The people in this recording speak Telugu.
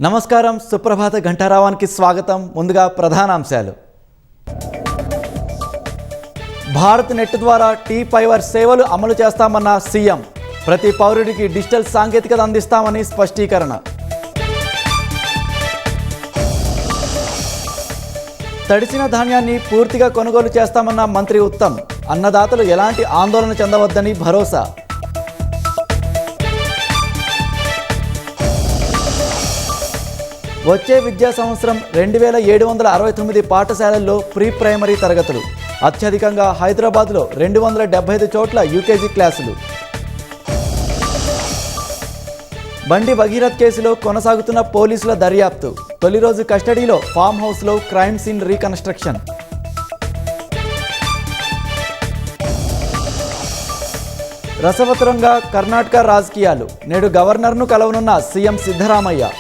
నమస్కారం సుప్రభాత ఘంటారావానికి స్వాగతం. ముందుగా ప్రధానాంశాలు. భారత్ నెట్ ద్వారా టీ-ఫైబర్ సేవలు అమలు చేస్తామన్న సీఎం. ప్రతి పౌరుడికి డిజిటల్ సాంకేతికత అందిస్తామని స్పష్టీకరణ. తడిసిన ధాన్యాన్ని పూర్తిగా కొనుగోలు చేస్తామన్న మంత్రి ఉత్తమ్. అన్నదాతలు ఎలాంటి ఆందోళన చెందవద్దని భరోసా. వచ్చే విద్యా సంవత్సరం 2769 పాఠశాలల్లో ప్రీ ప్రైమరీ తరగతులు. అత్యధికంగా హైదరాబాద్లో 275 చోట్ల యూకేజీ క్లాసులు. బండి భగీరథ్ కేసులో కొనసాగుతున్న పోలీసుల దర్యాప్తు. తొలి రోజు కస్టడీలో ఫామ్ హౌస్లో క్రైమ్ సీన్ రీకన్స్ట్రక్షన్. రసవత్తరంగా కర్ణాటక రాజకీయాలు. నేడు గవర్నర్ను కలవనున్న సీఎం సిద్ధరామయ్య.